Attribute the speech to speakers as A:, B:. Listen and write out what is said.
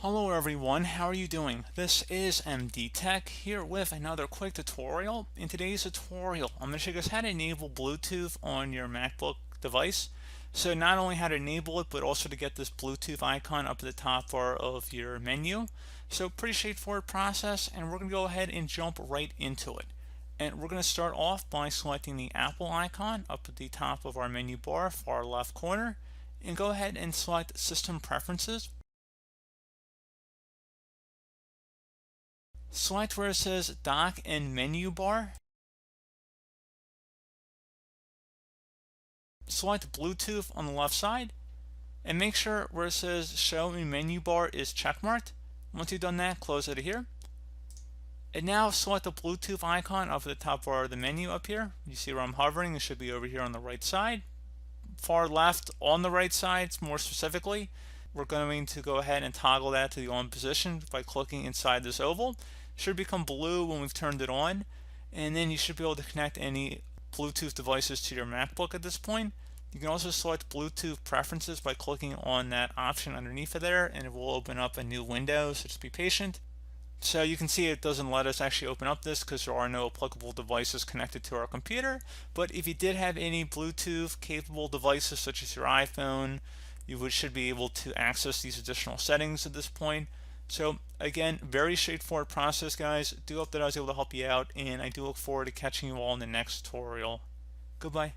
A: Hello everyone, how are you doing? This is MD Tech here with another quick tutorial. In today's tutorial, I'm going to show you guys how to enable Bluetooth on your MacBook device. So not only how to enable it, but also to get this Bluetooth icon up at the top bar of your menu. So pretty straightforward process, and we're going to go ahead and jump right into it. And we're going to start off by selecting the Apple icon up at the top of our menu bar, far left corner, and go ahead and select System Preferences. Select where it says Dock and Menu Bar. Select Bluetooth on the left side and make sure where it says Show in Menu Bar is checkmarked. Once you've done that, close it here. And now select the Bluetooth icon up at the top bar of the menu up here. You see where I'm hovering, it should be over here on the right side. Far left on the right side, more specifically. We're going to go ahead and toggle that to the on position by clicking inside this oval. It should become blue when we've turned it on, and then you should be able to connect any Bluetooth devices to your MacBook at this point. You can also select Bluetooth preferences by clicking on that option underneath of there, and it will open up a new window, so just be patient. So you can see it doesn't let us actually open up this because there are no applicable devices connected to our computer. But if you did have any Bluetooth capable devices such as your iPhone, you should be able to access these additional settings at this point. So again, very straightforward process, guys. Do hope that I was able to help you out, and I do look forward to catching you all in the next tutorial. Goodbye.